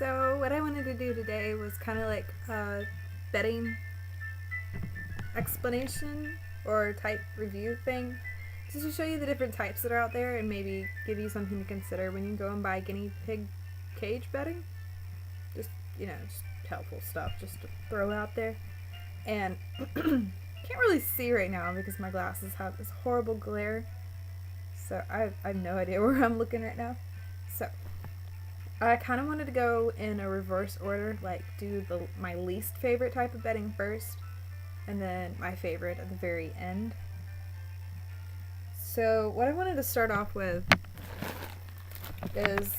So what I wanted to do today was kind of like a bedding explanation or type review thing, just to show you the different types that are out there and maybe give you something to consider when you go and buy guinea pig cage bedding. Just, just helpful stuff just to throw out there. And can't really see right now because my glasses have this horrible glare, so I have no idea where I'm looking right now. So I kind of wanted to go in a reverse order, like do my least favorite type of bedding first, and then my favorite at the very end. So what I wanted to start off with is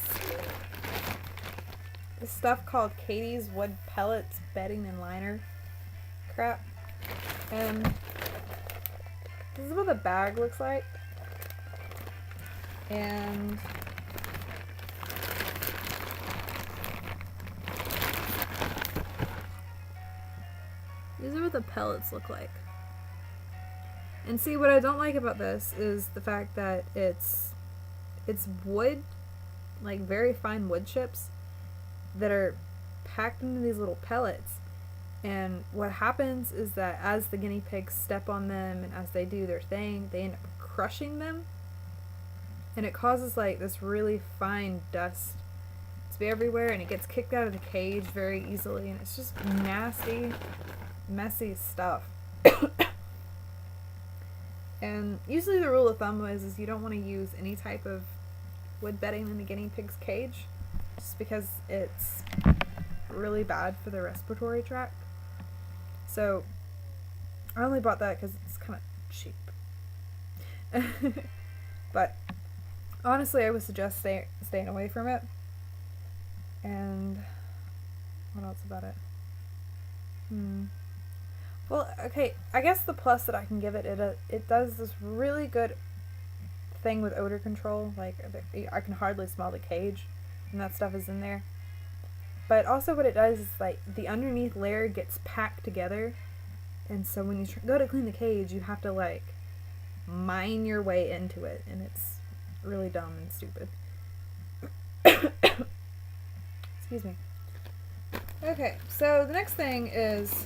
this stuff called Katie's Wood Pellets Bedding and Liner crap. And this is what the bag looks like. And these are what the pellets look like. And see, what I don't like about this is the fact that it's wood, like very fine wood chips that are packed into these little pellets. And what happens is that as the guinea pigs step on them and as they do their thing, they end up crushing them. And it causes like this really fine dust to be everywhere, and it gets kicked out of the cage very easily, and it's just nasty, messy stuff. And usually the rule of thumb is you don't want to use any type of wood bedding in the guinea pig's cage, just because it's really bad for the respiratory tract. So I only bought that because it's kind of cheap. But honestly, I would suggest staying away from it. And what else about it? Well, okay, I guess the plus that I can give it, it does this really good thing with odor control. Like, I can hardly smell the cage and that stuff is in there. But also what it does is, like, the underneath layer gets packed together. And so when you go to clean the cage, you have to, like, mine your way into it. And it's really dumb and stupid. Excuse me. Okay, so the next thing is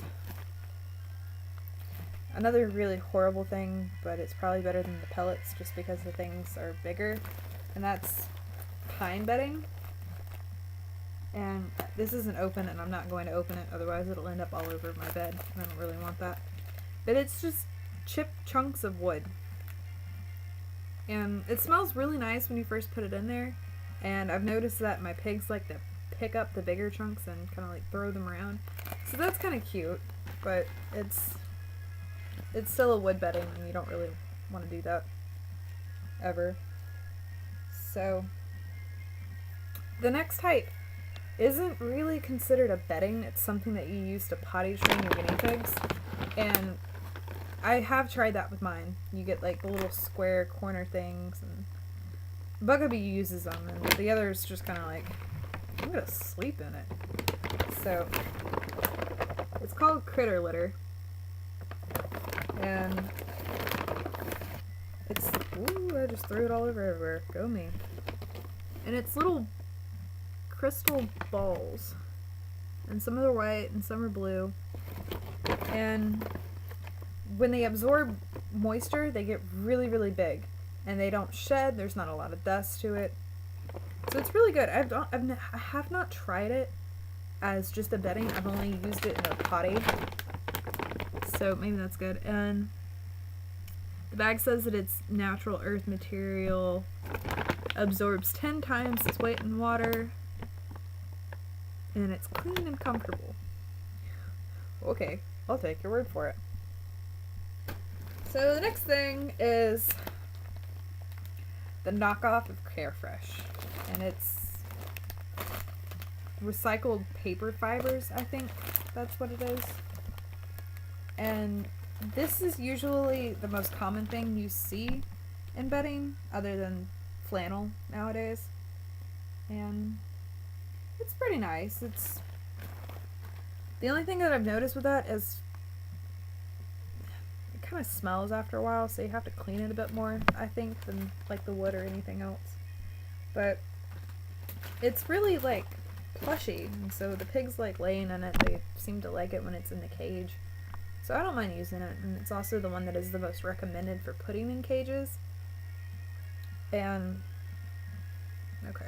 another really horrible thing, but it's probably better than the pellets just because the things are bigger. And that's pine bedding. And this isn't open, and I'm not going to open it, otherwise it'll end up all over my bed, and I don't really want that. But it's just chipped chunks of wood. And it smells really nice when you first put it in there, and I've noticed that my pigs like to pick up the bigger chunks and kind of like throw them around. So that's kind of cute, but it's still a wood bedding, and you don't really want to do that ever. So the next type isn't really considered a bedding. It's something that you use to potty train your guinea pigs. And I have tried that with mine. You get like the little square corner things, and Bugaboo uses them, and the others just kind of like, I'm gonna sleep in it. So it's called critter litter. And it's, ooh, I just threw it all over everywhere. Go me. And it's little crystal balls, and some are white and some are blue, and when they absorb moisture they get really, really big, and they don't shed. There's not a lot of dust to it, so it's really good. I have not tried it as just a bedding. I've only used it in a potty, so maybe that's good. And the bag says that it's natural earth material, absorbs 10 times its weight in water, and it's clean and comfortable. Okay, I'll take your word for it. So the next thing is the knockoff of Carefresh, and it's recycled paper fibers, I think that's what it is. And this is usually the most common thing you see in bedding, other than flannel nowadays. And it's pretty nice. It's the only thing that I've noticed with that is it kind of smells after a while, so you have to clean it a bit more, I think, than like the wood or anything else. But it's really like plushy, and so the pigs like laying in it. They seem to like it when it's in the cage. So I don't mind using it, and it's also the one that is the most recommended for putting in cages. And, okay.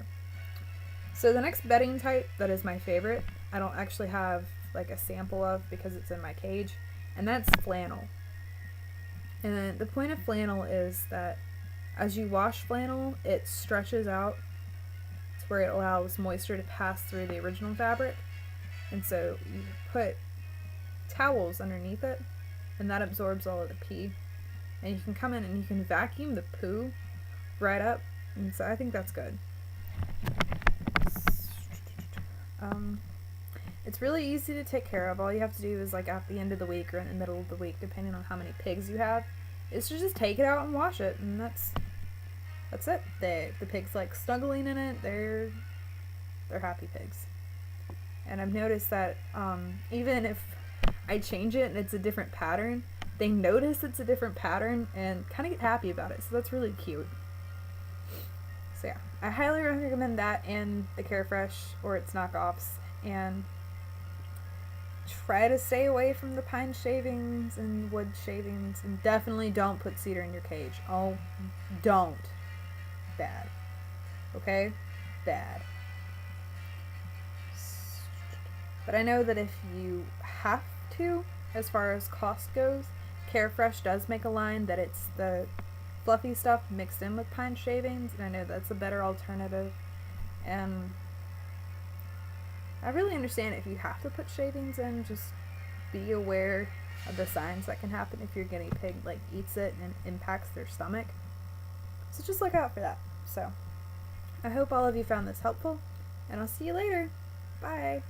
So the next bedding type that is my favorite, I don't actually have like a sample of because it's in my cage, and that's flannel. And the point of flannel is that as you wash flannel, it stretches out to where it allows moisture to pass through the original fabric. And so you put towels underneath it, and that absorbs all of the pee. And you can come in and you can vacuum the poo right up, and so I think that's good. It's really easy to take care of. All you have to do is like at the end of the week or in the middle of the week, depending on how many pigs you have, is to just take it out and wash it, and that's it. The pigs like snuggling in it. They're happy pigs. And I've noticed that even if I change it and it's a different pattern, they notice it's a different pattern and kind of get happy about it. So that's really cute. So yeah, I highly recommend that and the Carefresh or its knockoffs, and try to stay away from the pine shavings and wood shavings, and definitely don't put cedar in your cage. Oh, don't. Bad. Okay? Bad. But I know that if you have to, as far as cost goes, Carefresh does make a line that it's the fluffy stuff mixed in with pine shavings, and I know that's a better alternative. And I really understand if you have to put shavings in, just be aware of the signs that can happen if your guinea pig like eats it and impacts their stomach. So just look out for that. So I hope all of you found this helpful, and I'll see you later. Bye.